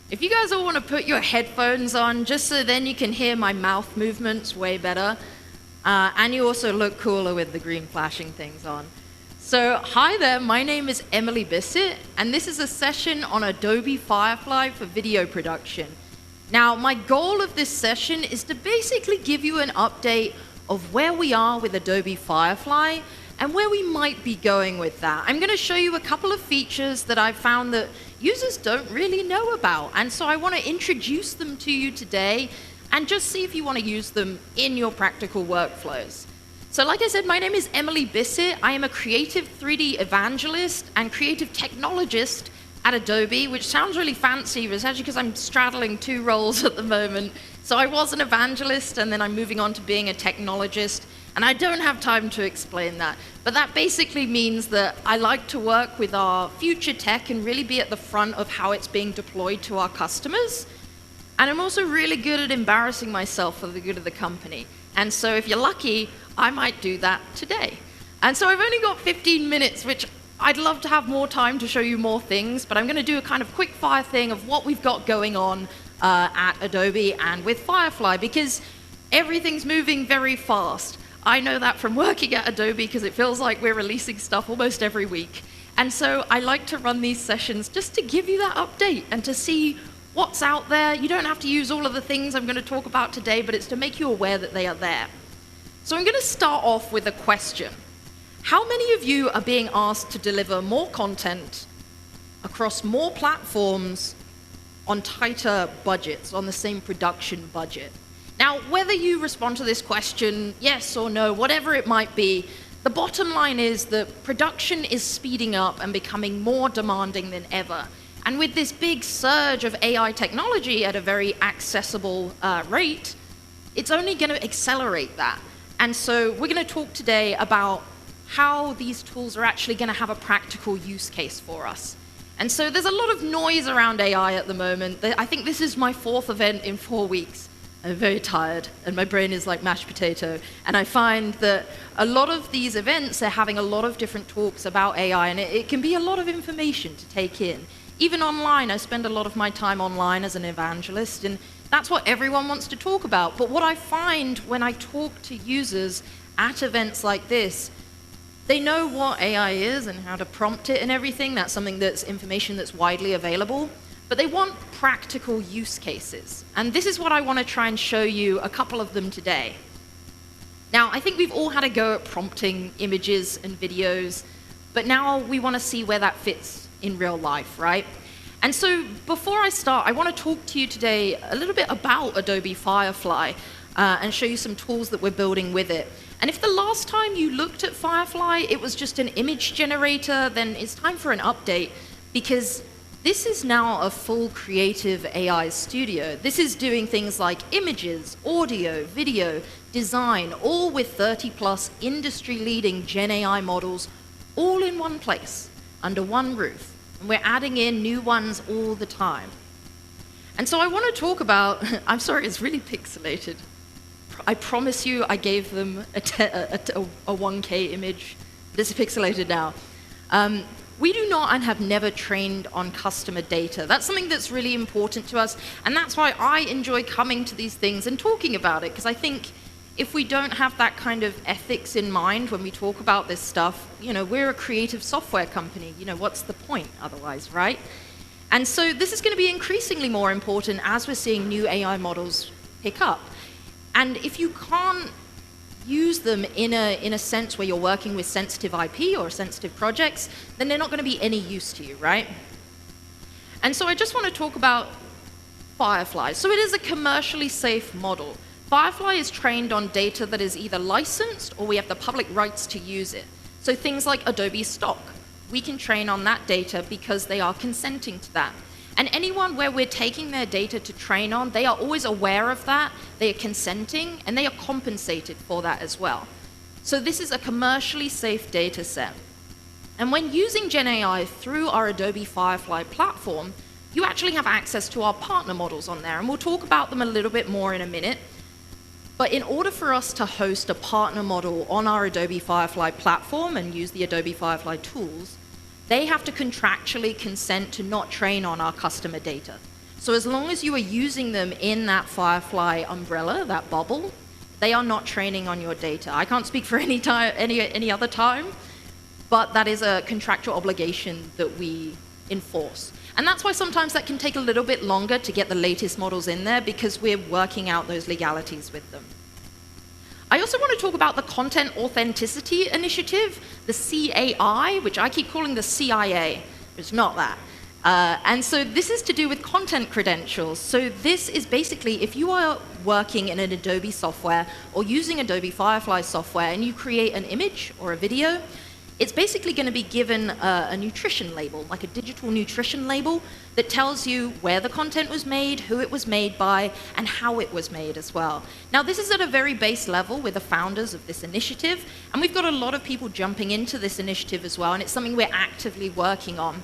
If you guys all want to put your headphones on, just so then you can hear my mouth movements way better, and you also look cooler with the green flashing things on. So hi there, my name is Emily Bissett, and this is a session on Adobe Firefly for video production. Now, my goal of this session is to basically give you an update of where we are with Adobe Firefly and where we might be going with that. I'm going to show you a couple of features that I've found that users don't really know about, and so I want to introduce them to you today and just see if you want to use them in your practical workflows. So like I said, my name is Emily Bissett. I am a creative 3D evangelist and creative technologist at Adobe, which sounds really fancy, but it's actually because I'm straddling two roles at the moment. So I was an evangelist, and then I'm moving on to being a technologist, and I don't have time to explain that. But that basically means that I like to work with our future tech and really be at the front of how it's being deployed to our customers. And I'm also really good at embarrassing myself for the good of the company. And so if you're lucky, I might do that today. And so I've only got 15 minutes, which I'd love to have more time to show you more things, but I'm going to do a kind of quick fire thing of what we've got going on at Adobe and with Firefly, because everything's moving very fast. I know that from working at Adobe because it feels like we're releasing stuff almost every week. And so I like to run these sessions just to give you that update and to see what's out there. You don't have to use all of the things I'm going to talk about today, but it's to make you aware that they are there. So I'm going to start off with a question. How many of you are being asked to deliver more content across more platforms on tighter budgets, on the same production budget? Now, whether you respond to this question, yes or no, whatever it might be, the bottom line is that production is speeding up and becoming more demanding than ever. And with this big surge of AI technology at a very accessible rate, it's only going to accelerate that. And so we're going to talk today about how these tools are actually going to have a practical use case for us. And so there's a lot of noise around AI at the moment. I think this is my 4th event in 4 weeks. I'm very tired, and my brain is like mashed potato. And I find that a lot of these events are having a lot of different talks about AI, and it can be a lot of information to take in. Even online, I spend a lot of my time online as an evangelist, and that's what everyone wants to talk about. But what I find when I talk to users at events like this, they know what AI is and how to prompt it and everything. That's something that's information that's widely available. But they want practical use cases. And this is what I want to try and show you a couple of them today. Now, I think we've all had a go at prompting images and videos, but now we want to see where that fits in real life, right? And so before I start, I want to talk to you today a little bit about Adobe Firefly and show you some tools that we're building with it. And if the last time you looked at Firefly, it was just an image generator, then it's time for an update, because this is now a full creative AI studio. This is doing things like images, audio, video, design, all with 30+ industry-leading Gen AI models, all in one place, under one roof. And we're adding in new ones all the time. And so I want to talk about, I'm sorry, it's really pixelated. I promise you I gave them a 1K image. This is pixelated now. We do not and have never trained on customer data. That's something that's really important to us, and that's why I enjoy coming to these things and talking about it, because I think if we don't have that kind of ethics in mind when we talk about this stuff, you know, we're a creative software company. You know, what's the point otherwise, right? And so this is going to be increasingly more important as we're seeing new AI models pick up. And if you can't use them in a sense where you're working with sensitive IP or sensitive projects, then they're not going to be any use to you, right? And so I just want to talk about Firefly. So it is a commercially safe model. Firefly is trained on data that is either licensed or we have the public rights to use it. So things like Adobe stock, we can train on that data because they are consenting to that. And anyone where we're taking their data to train on, they are always aware of that, they are consenting, and they are compensated for that as well. So this is a commercially safe data set. And when using Gen AI through our Adobe Firefly platform, you actually have access to our partner models on there, and we'll talk about them a little bit more in a minute. But in order for us to host a partner model on our Adobe Firefly platform and use the Adobe Firefly tools, they have to contractually consent to not train on our customer data. So as long as you are using them in that Firefly umbrella, that bubble, they are not training on your data. I can't speak for any other time, but that is a contractual obligation that we enforce. And that's why sometimes that can take a little bit longer to get the latest models in there, because we're working out those legalities with them. I also want to talk about the Content Authenticity Initiative, the CAI, which I keep calling the CIA. It's not that. And so this is to do with content credentials. So this is basically, if you are working in an Adobe software or using Adobe Firefly software and you create an image or a video, it's basically going to be given a nutrition label, like a digital nutrition label that tells you where the content was made, who it was made by, and how it was made as well. Now, this is at a very base level with the founders of this initiative, and we've got a lot of people jumping into this initiative as well, and it's something we're actively working on.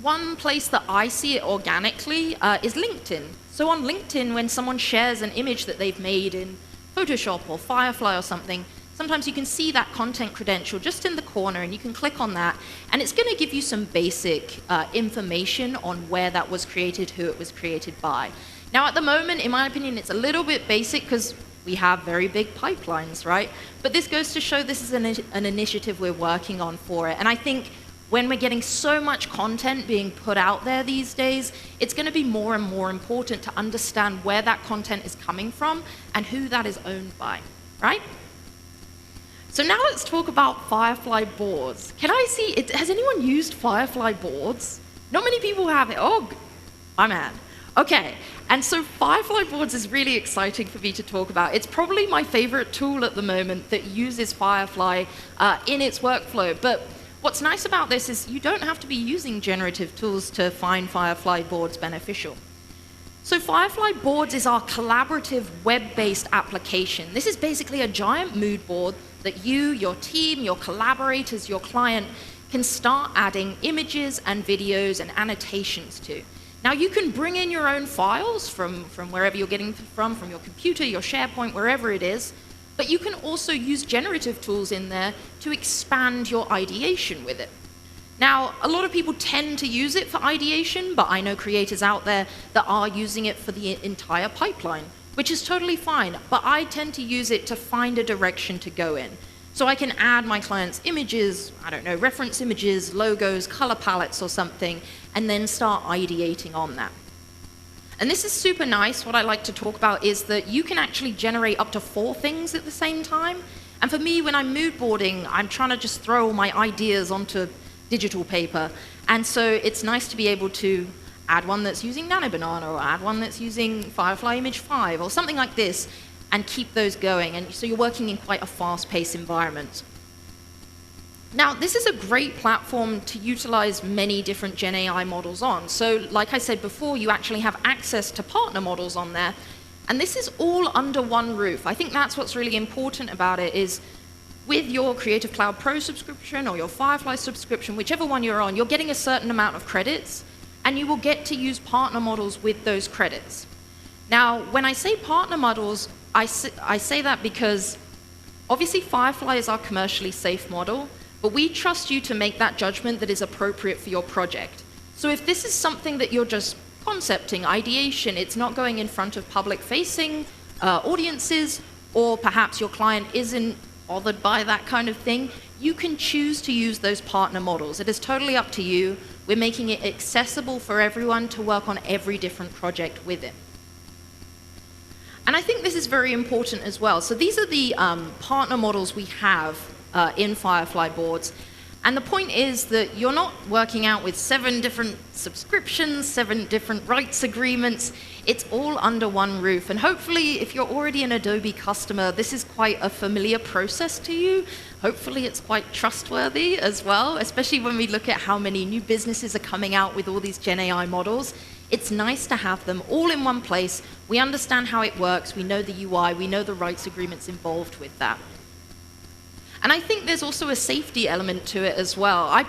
One place that I see it organically is LinkedIn. So on LinkedIn, when someone shares an image that they've made in Photoshop or Firefly or something, sometimes you can see that content credential just in the corner, and you can click on that, and it's going to give you some basic information on where that was created, who it was created by. Now, at the moment, in my opinion, it's a little bit basic because we have very big pipelines, right? But this goes to show this is an initiative we're working on for it. And I think when we're getting so much content being put out there these days, it's going to be more and more important to understand where that content is coming from and who that is owned by, right? So now let's talk about Firefly boards. Can I see, has anyone used Firefly boards? Not many people have it. Oh, my man. Okay, and so Firefly boards is really exciting for me to talk about. It's probably my favorite tool at the moment that uses Firefly in its workflow. But what's nice about this is you don't have to be using generative tools to find Firefly boards beneficial. So Firefly boards is our collaborative web-based application. This is basically a giant mood board that you, your team, your collaborators, your client can start adding images and videos and annotations to. Now, you can bring in your own files from wherever you're getting from your computer, your SharePoint, wherever it is, but you can also use generative tools in there to expand your ideation with it. Now, a lot of people tend to use it for ideation, but I know creators out there that are using it for the entire pipeline, which is totally fine, but I tend to use it to find a direction to go in. So I can add my clients' images, I don't know, reference images, logos, color palettes or something, and then start ideating on that. And this is super nice. What I like to talk about is that you can actually generate up to 4 things at the same time. And for me, when I'm mood boarding, I'm trying to just throw all my ideas onto digital paper. And so it's nice to be able to add one that's using Nano Banana, or add one that's using Firefly Image 5, or something like this, and keep those going. And so you're working in quite a fast-paced environment. Now, this is a great platform to utilize many different Gen AI models on. So like I said before, you actually have access to partner models on there. And this is all under one roof. I think that's what's really important about it is with your Creative Cloud Pro subscription or your Firefly subscription, whichever one you're on, you're getting a certain amount of credits, and you will get to use partner models with those credits. Now, when I say partner models, I say that because obviously Firefly is our commercially safe model, but we trust you to make that judgment that is appropriate for your project. So if this is something that you're just concepting, ideation, it's not going in front of public-facing audiences, or perhaps your client isn't bothered by that kind of thing, you can choose to use those partner models. It is totally up to you. We're making it accessible for everyone to work on every different project with it. And I think this is very important as well. So these are the partner models we have in Firefly boards. And the point is that you're not working out with 7 different subscriptions, 7 different rights agreements. It's all under one roof. And hopefully, if you're already an Adobe customer, this is quite a familiar process to you. Hopefully, it's quite trustworthy as well, especially when we look at how many new businesses are coming out with all these Gen AI models. It's nice to have them all in one place. We understand how it works. We know the UI. We know the rights agreements involved with that. And I think there's also a safety element to it as well. I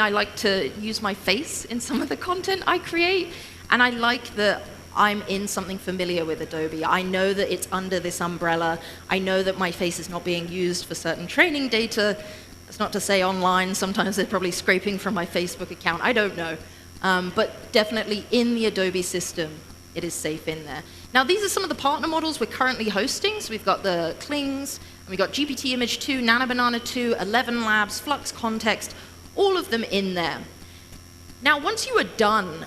like to use my face in some of the content I create, and I like that I'm in something familiar with Adobe. I know that it's under this umbrella. I know that my face is not being used for certain training data. That's not to say online. Sometimes they're probably scraping from my Facebook account. I don't know. but definitely in the Adobe system, it is safe in there. Now, these are some of the partner models we're currently hosting. So we've got the Klings, and we've got GPT Image 2, Nano Banana 2, 11 Labs, Flux Context, all of them in there. Now, once you are done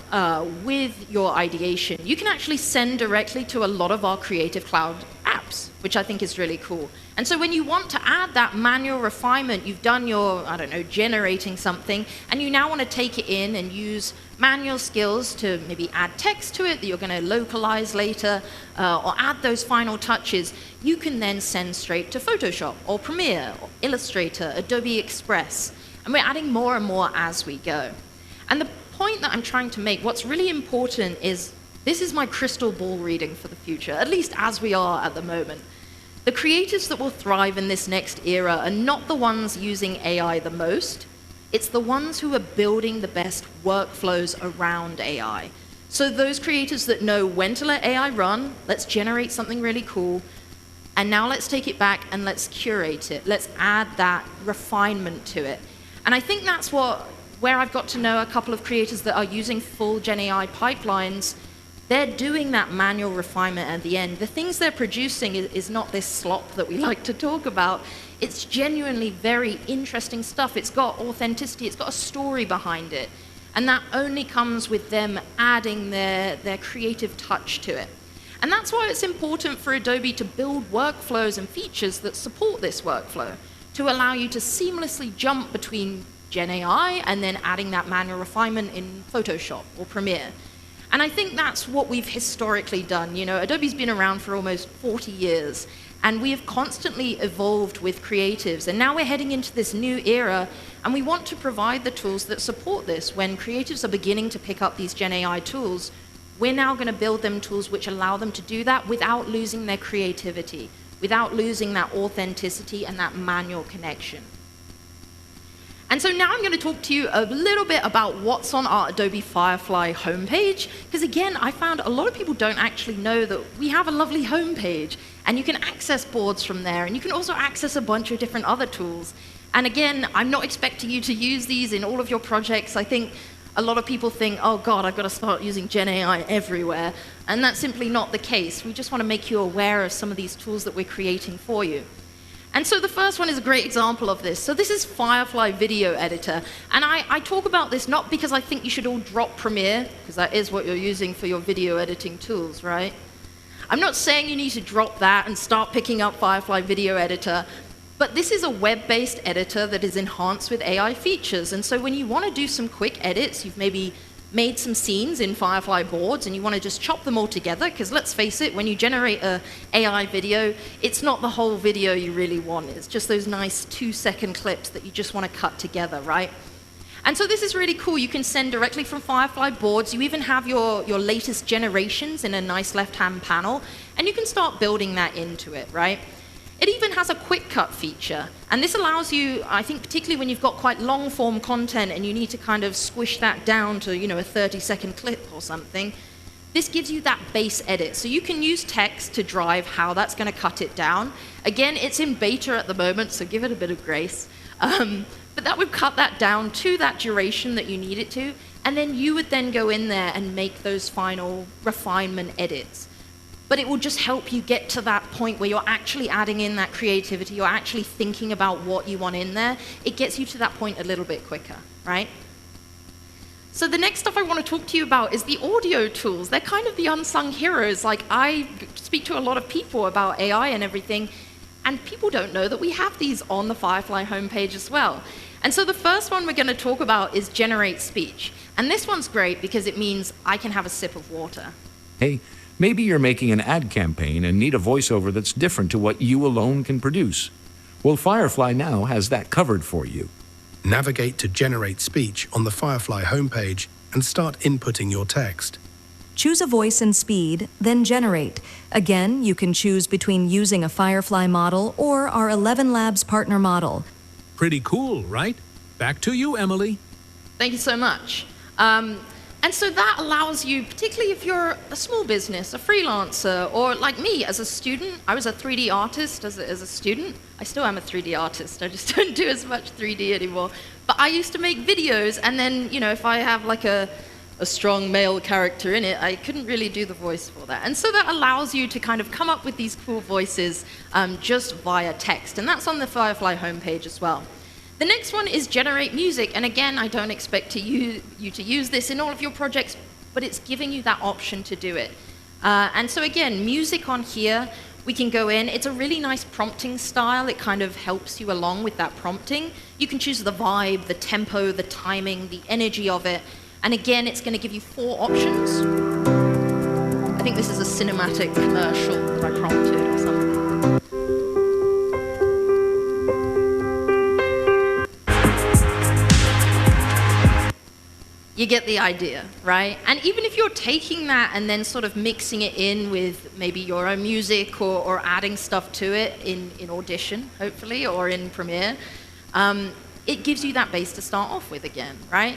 with your ideation, you can actually send directly to a lot of our Creative Cloud apps, which I think is really cool. And so when you want to add that manual refinement, you've done your, I don't know, generating something, and you now want to take it in and use manual skills to maybe add text to it that you're going to localize later, or add those final touches, you can then send straight to Photoshop, or Premiere, or Illustrator, Adobe Express. And we're adding more and more as we go. And the point that I'm trying to make, what's really important is, this is my crystal ball reading for the future, at least as we are at the moment. The creatives that will thrive in this next era are not the ones using AI the most, it's the ones who are building the best workflows around AI. So those creators that know when to let AI run, let's generate something really cool, and now let's take it back and let's curate it. Let's add that refinement to it. And I think that's where I've got to know a couple of creators that are using full Gen AI pipelines. They're doing that manual refinement at the end. The things they're producing is not this slop that we like to talk about. It's genuinely very interesting stuff. It's got authenticity. It's got a story behind it. And that only comes with them adding their creative touch to it. And that's why it's important for Adobe to build workflows and features that support this workflow, to allow you to seamlessly jump between Gen AI and then adding that manual refinement in Photoshop or Premiere. And I think that's what we've historically done. You know, Adobe's been around for almost 40 years, and we have constantly evolved with creatives. And now we're heading into this new era, and we want to provide the tools that support this. When creatives are beginning to pick up these Gen AI tools, we're now going to build them tools which allow them to do that without losing their creativity, without losing that authenticity and that manual connection. And so now I'm going to talk to you a little bit about what's on our Adobe Firefly homepage, because again, I found a lot of people don't actually know that we have a lovely homepage, and you can access boards from there, and you can also access a bunch of different other tools. And again, I'm not expecting you to use these in all of your projects. I think a lot of people think, oh God, I've got to start using Gen AI everywhere, and that's simply not the case. We just want to make you aware of some of these tools that we're creating for you. And so the first one is a great example of this. So this is Firefly Video Editor. And I talk about this not because I think you should all drop Premiere, because that is what you're using for your video editing tools, right? I'm not saying you need to drop that and start picking up Firefly Video Editor, but this is a web-based editor that is enhanced with AI features. And so when you want to do some quick edits, you've maybe made some scenes in Firefly boards and you want to just chop them all together, because let's face it, when you generate an AI video, it's not the whole video you really want. It's just those nice 2-second clips that you just want to cut together, right? And so this is really cool. You can send directly from Firefly boards. You even have your latest generations in a nice left-hand panel, and you can start building that into it, right? It even has a quick cut feature, and this allows you, I think particularly when you've got quite long form content and you need to kind of squish that down to, you know, a 30-second clip or something, this gives you that base edit. So you can use text to drive how that's going to cut it down. Again, it's in beta at the moment, so give it a bit of grace. But that would cut that down to that duration that you need it to, and then you would then go in there and make those final refinement edits. But it will just help you get to that point where you're actually adding in that creativity, you're actually thinking about what you want in there. It gets you to that point a little bit quicker, right? So the next stuff I want to talk to you about is the audio tools. They're kind of the unsung heroes. Like, I speak to a lot of people about AI and everything, and people don't know that we have these on the Firefly homepage as well. And so the first one we're going to talk about is Generate Speech. And this one's great because it means I can have a sip of water. Hey, maybe you're making an ad campaign and need a voiceover that's different to what you alone can produce. Well, Firefly now has that covered for you. Navigate to Generate Speech on the Firefly homepage and start inputting your text. Choose a voice and speed, then generate. Again, you can choose between using a Firefly model or our 11 Labs partner model. Pretty cool, right? Back to you, Emily. Thank you so much. And so that allows you, particularly if you're a small business, a freelancer, or like me as a student. I was a 3D artist as a student. I still am a 3D artist. I just don't do as much 3D anymore. But I used to make videos, and then, you know, if I have like a a strong male character in it, I couldn't really do the voice for that. And so that allows you to kind of come up with these cool voices just via text. And that's on the Firefly homepage as well. The next one is generate music. And again, I don't expect you to use this in all of your projects, but it's giving you that option to do it. And so again, music on here, we can go in. It's a really nice prompting style. It kind of helps you along with that prompting. You can choose the vibe, the tempo, the timing, the energy of it. And again, it's going to give you 4 options. I think this is a cinematic commercial that I prompted or something. You get the idea, right? And even if you're taking that and then sort of mixing it in with maybe your own music or adding stuff to it in Audition, hopefully, or in Premiere, it gives you that base to start off with again, right?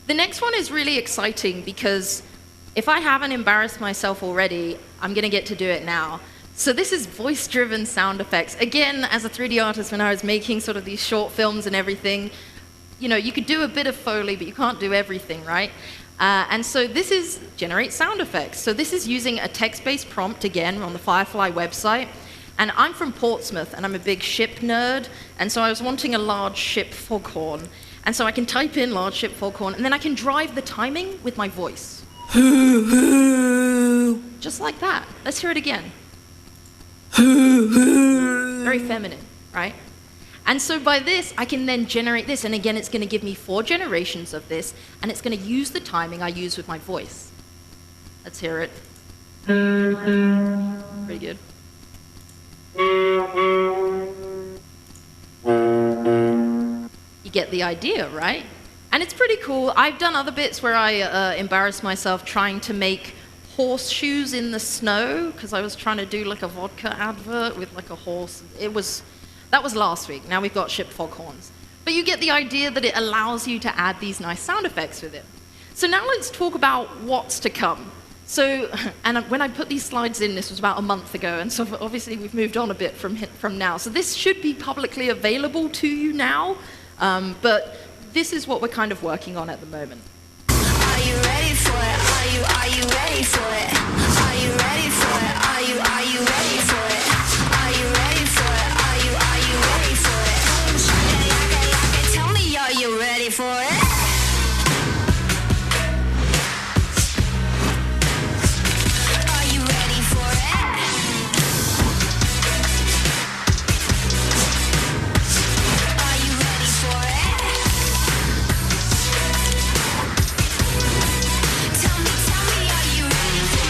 The next one is really exciting because if I haven't embarrassed myself already, I'm going to get to do it now. So this is voice-driven sound effects. Again, as a 3D artist, when I was making sort of these short films and everything, you know, you could do a bit of Foley, but you can't do everything, right? And so this is generate sound effects. So this is using a text-based prompt, again, on the Firefly website. And I'm from Portsmouth, and I'm a big ship nerd, and so I was wanting a large ship foghorn. And so I can type in large ship foghorn, and then I can drive the timing with my voice. Just like that. Let's hear it again. Very feminine, right? And so by this, I can then generate this, and again, it's going to give me 4 generations of this, and it's going to use the timing I use with my voice. Let's hear it. Pretty good. You get the idea, right? And it's pretty cool. I've done other bits where I embarrass myself trying to make horseshoes in the snow, because I was trying to do like a vodka advert with like a horse. That was last week. Now we've got ship foghorns. But you get the idea that it allows you to add these nice sound effects with it. So now let's talk about what's to come. So, and when I put these slides in, this was about a month ago, and so obviously we've moved on a bit from now. So this should be publicly available to you now, but this is what we're kind of working on at the moment. Are you ready for it? Are you ready for it? Are you ready for it? Are you ready for it? Are you ready for it? Are you ready for it? Tell me, are you ready for it? Are you ready for it? Are you ready for it? Tell me, are you ready for it?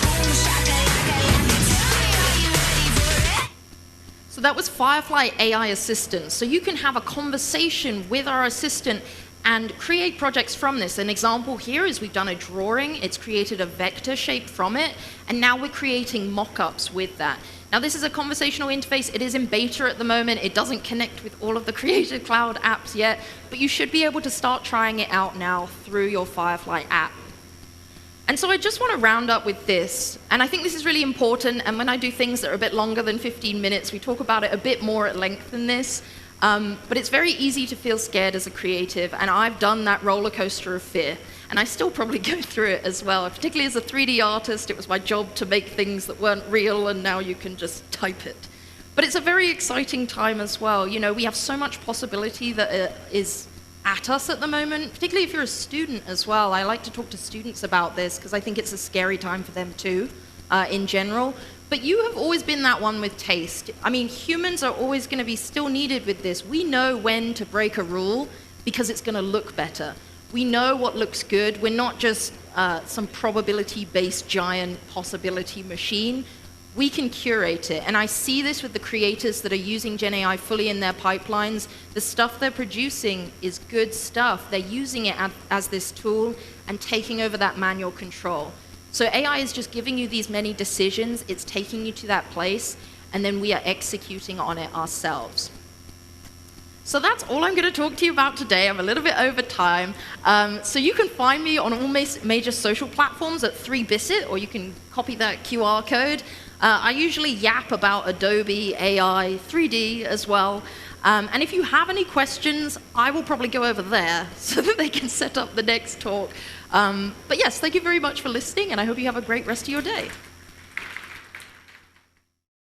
Boom, shakalaka, tell me, are you ready for it? So that was Firefly AI Assistant. So you can have a conversation with our assistant and create projects from this. An example here is we've done a drawing, it's created a vector shape from it, and now we're creating mock-ups with that. Now this is a conversational interface, it is in beta at the moment, it doesn't connect with all of the Creative Cloud apps yet, but you should be able to start trying it out now through your Firefly app. And so I just want to round up with this, and I think this is really important, and when I do things that are a bit longer than 15 minutes, we talk about it a bit more at length than this. But it's very easy to feel scared as a creative, and I've done that roller coaster of fear, and I still probably go through it as well. Particularly as a 3D artist, it was my job to make things that weren't real, and now you can just type it. But it's a very exciting time as well. You know, we have so much possibility that is at us at the moment, particularly if you're a student as well. I like to talk to students about this because I think it's a scary time for them too, in general. But you have always been that one with taste. I mean, humans are always going to be still needed with this. We know when to break a rule because it's going to look better. We know what looks good. We're not just some probability-based giant possibility machine. We can curate it. And I see this with the creators that are using GenAI fully in their pipelines. The stuff they're producing is good stuff. They're using it as this tool and taking over that manual control. So AI is just giving you these many decisions, it's taking you to that place, and then we are executing on it ourselves. So that's all I'm going to talk to you about today. I'm a little bit over time. So you can find me on all major social platforms at 3Bisset, or you can copy that QR code. I usually yap about Adobe, AI, 3D as well. And if you have any questions, I will probably go over there so that they can set up the next talk. But yes, thank you very much for listening, and I hope you have a great rest of your day.